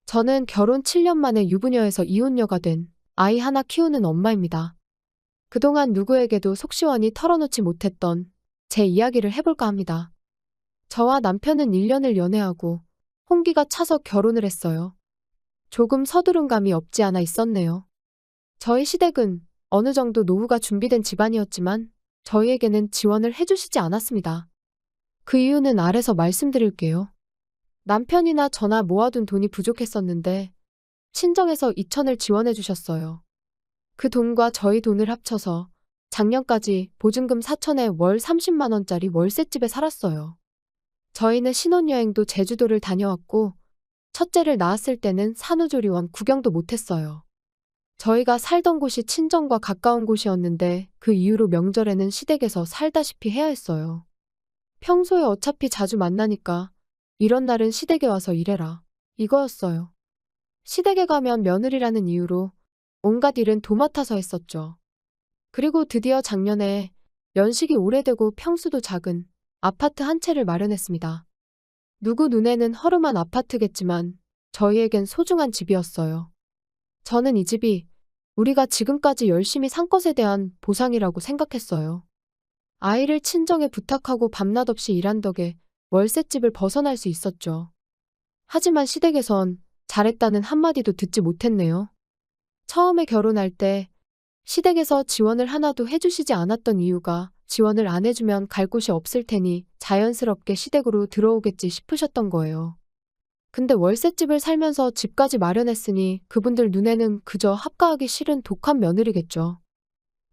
저는 결혼 7년 만에 유부녀에서 이혼녀가 된 아이 하나 키우는 엄마입니다. 그동안 누구에게도 속 시원히 털어놓지 못했던 제 이야기를 해볼까 합니다. 저와 남편은 1년을 연애하고 혼기가 차서 결혼을 했어요. 조금 서두른 감이 없지 않아 있었네요. 저희 시댁은 어느 정도 노후가 준비된 집안이었지만 저희에게는 지원을 해주시지 않았습니다. 그 이유는 아래서 말씀드릴게요. 남편이나 저나 모아둔 돈이 부족했었는데 친정에서 2천을 지원해 주셨어요. 그 돈과 저희 돈을 합쳐서 작년까지 보증금 4천에 월 30만 원짜리 월세집에 살았어요. 저희는 신혼여행도 제주도를 다녀왔고 첫째를 낳았을 때는 산후조리원 구경도 못했어요. 저희가 살던 곳이 친정과 가까운 곳이었는데 그 이후로 명절에는 시댁에서 살다시피 해야 했어요. 평소에 어차피 자주 만나니까 이런 날은 시댁에 와서 일해라. 이거였어요. 시댁에 가면 며느리라는 이유로 온갖 일은 도맡아서 했었죠. 그리고 드디어 작년에 연식이 오래되고 평수도 작은 아파트 한 채를 마련했습니다. 누구 눈에는 허름한 아파트겠지만 저희에겐 소중한 집이었어요. 저는 이 집이 우리가 지금까지 열심히 산 것에 대한 보상이라고 생각했어요. 아이를 친정에 부탁하고 밤낮 없이 일한 덕에 월세집을 벗어날 수 있었죠. 하지만 시댁에선 잘했다는 한마디도 듣지 못했네요. 처음에 결혼할 때 시댁에서 지원을 하나도 해주시지 않았던 이유가 지원을 안 해주면 갈 곳이 없을 테니 자연스럽게 시댁으로 들어오겠지 싶으셨던 거예요. 근데 월세집을 살면서 집까지 마련했으니 그분들 눈에는 그저 합가하기 싫은 독한 며느리겠죠.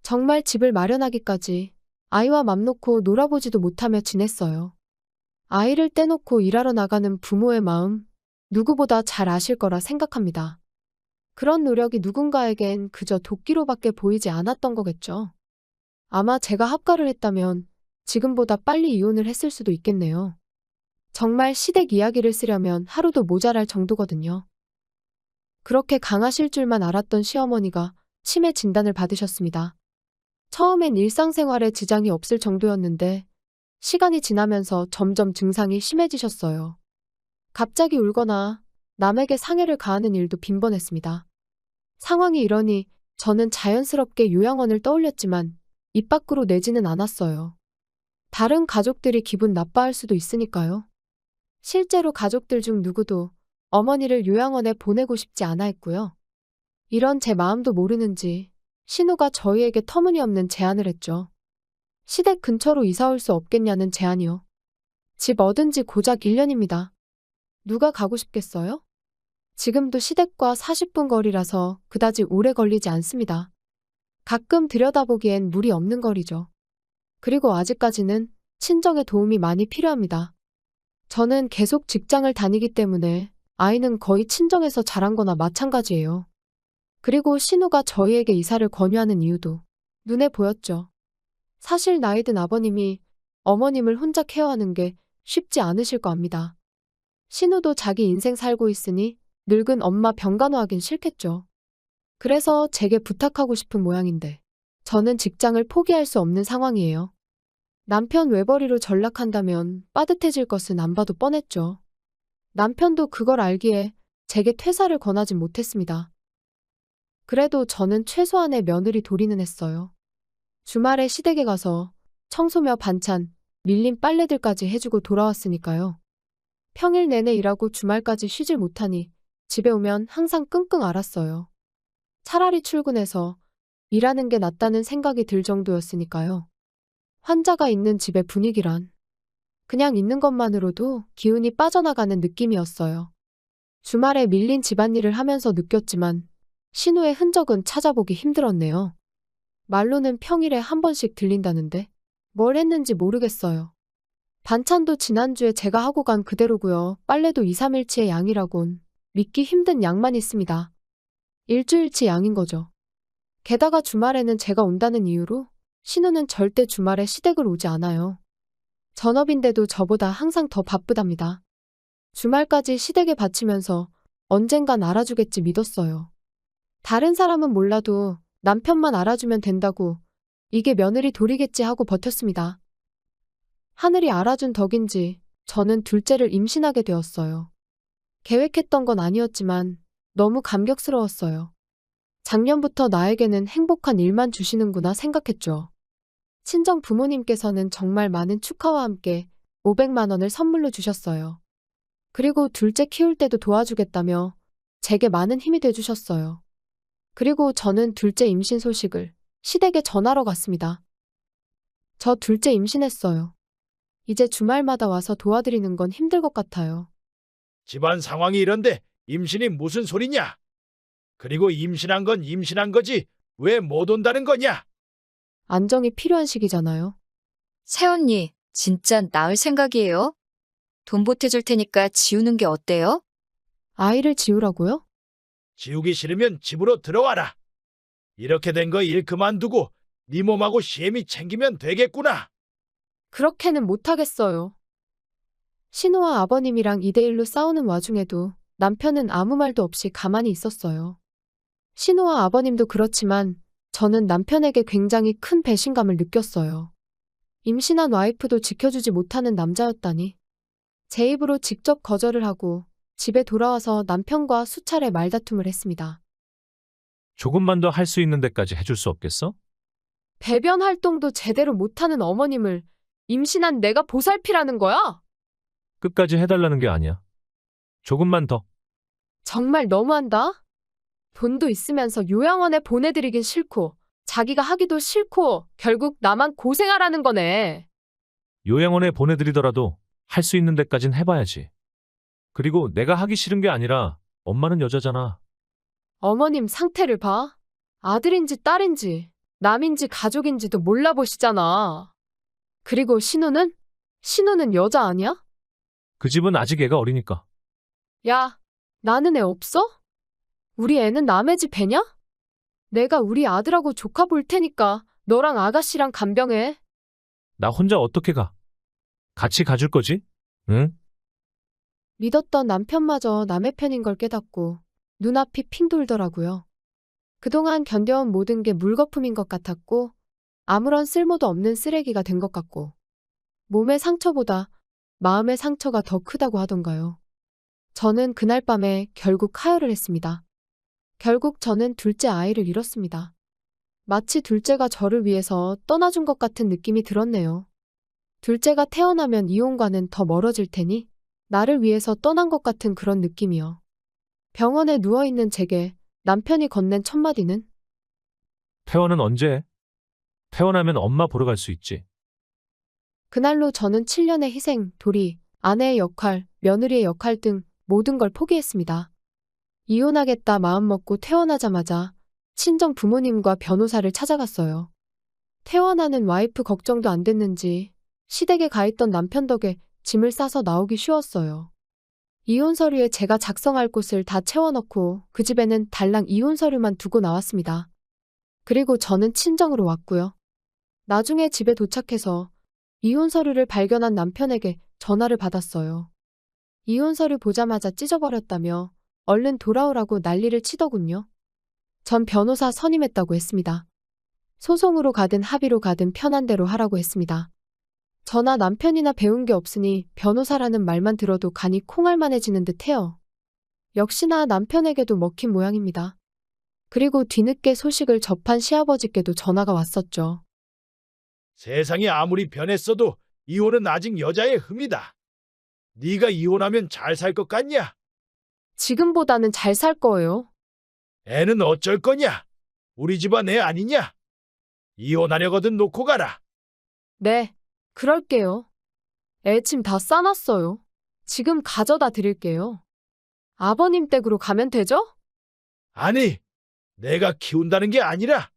정말 집을 마련하기까지 아이와 맘 놓고 놀아보지도 못하며 지냈어요. 아이를 떼놓고 일하러 나가는 부모의 마음, 누구보다 잘 아실 거라 생각합니다. 그런 노력이 누군가에겐 그저 도끼로밖에 보이지 않았던 거겠죠. 아마 제가 합가를 했다면 지금보다 빨리 이혼을 했을 수도 있겠네요. 정말 시댁 이야기를 쓰려면 하루도 모자랄 정도거든요. 그렇게 강하실 줄만 알았던 시어머니가 치매 진단을 받으셨습니다. 처음엔 일상생활에 지장이 없을 정도였는데 시간이 지나면서 점점 증상이 심해지셨어요. 갑자기 울거나 남에게 상해를 가하는 일도 빈번했습니다. 상황이 이러니 저는 자연스럽게 요양원을 떠올렸지만 입 밖으로 내지는 않았어요. 다른 가족들이 기분 나빠할 수도 있으니까요. 실제로 가족들 중 누구도 어머니를 요양원에 보내고 싶지 않아 했고요. 이런 제 마음도 모르는지 신우가 저희에게 터무니없는 제안을 했죠. 시댁 근처로 이사 올 수 없겠냐는 제안이요. 집 얻은 지 고작 1년입니다. 누가 가고 싶겠어요? 지금도 시댁과 40분 거리라서 그다지 오래 걸리지 않습니다. 가끔 들여다보기엔 무리 없는 거리죠. 그리고 아직까지는 친정의 도움이 많이 필요합니다. 저는 계속 직장을 다니기 때문에 아이는 거의 친정에서 자란 거나 마찬가지예요. 그리고 신우가 저희에게 이사를 권유하는 이유도 눈에 보였죠. 사실 나이 든 아버님이 어머님을 혼자 케어하는 게 쉽지 않으실 거 압니다. 신우도 자기 인생 살고 있으니 늙은 엄마 병간호하긴 싫겠죠. 그래서 제게 부탁하고 싶은 모양인데 저는 직장을 포기할 수 없는 상황이에요. 남편 외벌이로 전락한다면 빠듯해질 것은 안 봐도 뻔했죠. 남편도 그걸 알기에 제게 퇴사를 권하진 못했습니다. 그래도 저는 최소한의 며느리 도리는 했어요. 주말에 시댁에 가서 청소며 반찬, 밀린 빨래들까지 해주고 돌아왔으니까요. 평일 내내 일하고 주말까지 쉬질 못하니 집에 오면 항상 끙끙 앓았어요. 차라리 출근해서 일하는 게 낫다는 생각이 들 정도였으니까요. 환자가 있는 집의 분위기란 그냥 있는 것만으로도 기운이 빠져나가는 느낌이었어요. 주말에 밀린 집안일을 하면서 느꼈지만 신우의 흔적은 찾아보기 힘들었네요. 말로는 평일에 한 번씩 들린다는데 뭘 했는지 모르겠어요. 반찬도 지난주에 제가 하고 간 그대로고요. 빨래도 2, 3일치의 양이라곤 믿기 힘든 양만 있습니다. 일주일치 양인 거죠. 게다가 주말에는 제가 온다는 이유로 신우는 절대 주말에 시댁을 오지 않아요. 전업인데도 저보다 항상 더 바쁘답니다. 주말까지 시댁에 바치면서 언젠간 알아주겠지 믿었어요. 다른 사람은 몰라도 남편만 알아주면 된다고 이게 며느리 도리겠지 하고 버텼습니다. 하늘이 알아준 덕인지 저는 둘째를 임신하게 되었어요. 계획했던 건 아니었지만 너무 감격스러웠어요. 작년부터 나에게는 행복한 일만 주시는구나 생각했죠. 친정 부모님께서는 정말 많은 축하와 함께 500만 원을 선물로 주셨어요. 그리고 둘째 키울 때도 도와주겠다며 제게 많은 힘이 돼주셨어요. 그리고 저는 둘째 임신 소식을 시댁에 전하러 갔습니다. 저 둘째 임신했어요. 이제 주말마다 와서 도와드리는 건 힘들 것 같아요. 집안 상황이 이런데 임신이 무슨 소리냐? 그리고 임신한 건 임신한 거지 왜 못 온다는 거냐? 안정이 필요한 시기잖아요. 새언니, 진짜 낳을 생각이에요? 돈 보태줄 테니까 지우는 게 어때요? 아이를 지우라고요? 지우기 싫으면 집으로 들어와라. 이렇게 된 거 일 그만두고 네 몸하고 시애미 챙기면 되겠구나. 그렇게는 못하겠어요. 신우와 아버님이랑 2대1로 싸우는 와중에도 남편은 아무 말도 없이 가만히 있었어요. 신우와 아버님도 그렇지만 저는 남편에게 굉장히 큰 배신감을 느꼈어요. 임신한 와이프도 지켜주지 못하는 남자였다니. 제 입으로 직접 거절을 하고 집에 돌아와서 남편과 수차례 말다툼을 했습니다. 조금만 더 할 수 있는 데까지 해줄 수 없겠어? 배변 활동도 제대로 못하는 어머님을 임신한 내가 보살피라는 거야? 끝까지 해달라는 게 아니야. 조금만 더. 정말 너무한다? 돈도 있으면서 요양원에 보내드리긴 싫고 자기가 하기도 싫고 결국 나만 고생하라는 거네. 요양원에 보내드리더라도 할 수 있는 데까진 해봐야지. 그리고 내가 하기 싫은 게 아니라 엄마는 여자잖아. 어머님 상태를 봐. 아들인지 딸인지 남인지 가족인지도 몰라보시잖아. 그리고 신우는? 신우는 여자 아니야? 그 집은 아직 애가 어리니까. 야, 나는 애 없어? 우리 애는 남의 집 애냐? 내가 우리 아들하고 조카 볼 테니까 너랑 아가씨랑 간병해. 나 혼자 어떻게 가? 같이 가줄 거지? 응? 믿었던 남편마저 남의 편인 걸 깨닫고 눈앞이 핑 돌더라고요. 그동안 견뎌온 모든 게 물거품인 것 같았고 아무런 쓸모도 없는 쓰레기가 된 것 같고 몸의 상처보다 마음의 상처가 더 크다고 하던가요. 저는 그날 밤에 결국 하혈을 했습니다. 결국 저는 둘째 아이를 잃었습니다. 마치 둘째가 저를 위해서 떠나준 것 같은 느낌이 들었네요. 둘째가 태어나면 이혼과는 더 멀어질 테니 나를 위해서 떠난 것 같은 그런 느낌이요. 병원에 누워있는 제게 남편이 건넨 첫마디는 퇴원은 언제 해? 퇴원하면 엄마 보러 갈 수 있지. 그날로 저는 7년의 희생, 도리, 아내의 역할, 며느리의 역할 등 모든 걸 포기했습니다. 이혼하겠다 마음먹고 퇴원하자마자 친정 부모님과 변호사를 찾아갔어요. 퇴원하는 와이프 걱정도 안 됐는지 시댁에 가 있던 남편 덕에 짐을 싸서 나오기 쉬웠어요. 이혼 서류에 제가 작성할 곳을 다 채워넣고 그 집에는 달랑 이혼 서류만 두고 나왔습니다. 그리고 저는 친정으로 왔고요. 나중에 집에 도착해서 이혼 서류를 발견한 남편에게 전화를 받았어요. 이혼 서류 보자마자 찢어버렸다며 얼른 돌아오라고 난리를 치더군요. 전 변호사 선임했다고 했습니다. 소송으로 가든 합의로 가든 편한 대로 하라고 했습니다. 저나 남편이나 배운 게 없으니 변호사라는 말만 들어도 간이 콩알만해지는 듯해요. 역시나 남편에게도 먹힌 모양입니다. 그리고 뒤늦게 소식을 접한 시아버지께도 전화가 왔었죠. 세상이 아무리 변했어도 이혼은 아직 여자의 흠이다. 네가 이혼하면 잘 살 것 같냐? 지금보다는 잘 살 거예요. 애는 어쩔 거냐? 우리 집안 애 아니냐? 이혼하려거든 놓고 가라. 네, 그럴게요. 애 짐 다 싸놨어요. 지금 가져다 드릴게요. 아버님 댁으로 가면 되죠? 아니, 내가 키운다는 게 아니라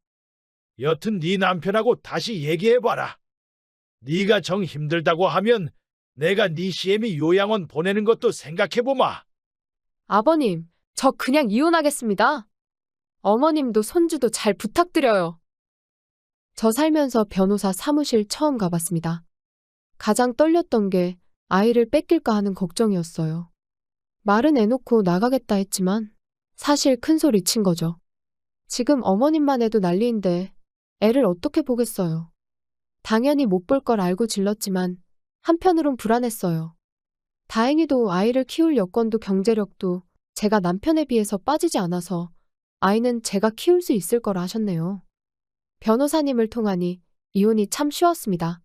여튼 네 남편하고 다시 얘기해봐라. 네가 정 힘들다고 하면 내가 네 시애미 요양원 보내는 것도 생각해보마. 아버님, 저 그냥 이혼하겠습니다. 어머님도 손주도 잘 부탁드려요. 저 살면서 변호사 사무실 처음 가봤습니다. 가장 떨렸던 게 아이를 뺏길까 하는 걱정이었어요. 말은 해놓고 나가겠다 했지만 사실 큰 소리 친 거죠. 지금 어머님만 해도 난리인데 애를 어떻게 보겠어요. 당연히 못 볼 걸 알고 질렀지만 한편으론 불안했어요. 다행히도 아이를 키울 여건도 경제력도 제가 남편에 비해서 빠지지 않아서 아이는 제가 키울 수 있을 거라 하셨네요. 변호사님을 통하니 이혼이 참 쉬웠습니다.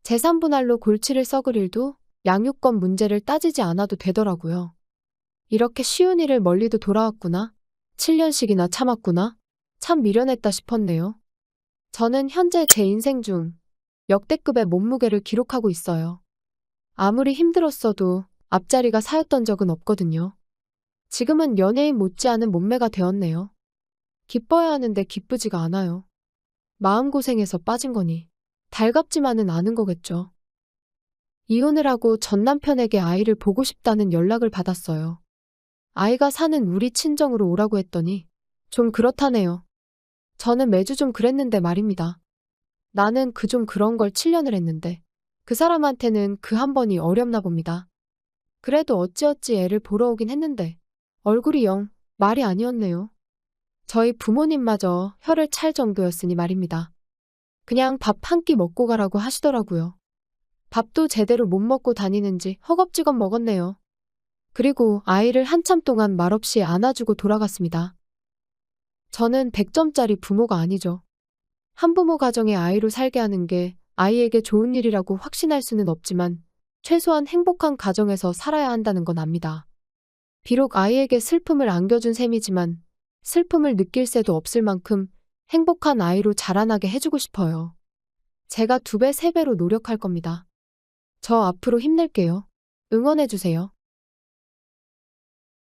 재산분할로 골치를 썩을 일도 양육권 문제를 따지지 않아도 되더라고요. 이렇게 쉬운 일을 멀리도 돌아왔구나. 7년씩이나 참았구나. 참 미련했다 싶었네요. 저는 현재 제 인생 중 역대급의 몸무게를 기록하고 있어요. 아무리 힘들었어도 앞자리가 사였던 적은 없거든요. 지금은 연예인 못지않은 몸매가 되었네요. 기뻐야 하는데 기쁘지가 않아요. 마음고생해서 빠진 거니 달갑지만은 않은 거겠죠. 이혼을 하고 전 남편에게 아이를 보고 싶다는 연락을 받았어요. 아이가 사는 우리 친정으로 오라고 했더니 좀 그렇다네요. 저는 매주 좀 그랬는데 말입니다. 나는 그 좀 그런 걸 7년을 했는데 그 사람한테는 그 한 번이 어렵나 봅니다. 그래도 어찌어찌 애를 보러 오긴 했는데 얼굴이 영 말이 아니었네요. 저희 부모님마저 혀를 찰 정도였으니 말입니다. 그냥 밥 한 끼 먹고 가라고 하시더라고요. 밥도 제대로 못 먹고 다니는지 허겁지겁 먹었네요. 그리고 아이를 한참 동안 말없이 안아주고 돌아갔습니다. 저는 100점짜리 부모가 아니죠. 한부모 가정의 아이로 살게 하는 게 아이에게 좋은 일이라고 확신할 수는 없지만 최소한 행복한 가정에서 살아야 한다는 건 압니다. 비록 아이에게 슬픔을 안겨준 셈이지만 슬픔을 느낄 새도 없을 만큼 행복한 아이로 자라나게 해주고 싶어요. 제가 2배, 3배로 노력할 겁니다. 저 앞으로 힘낼게요. 응원해주세요.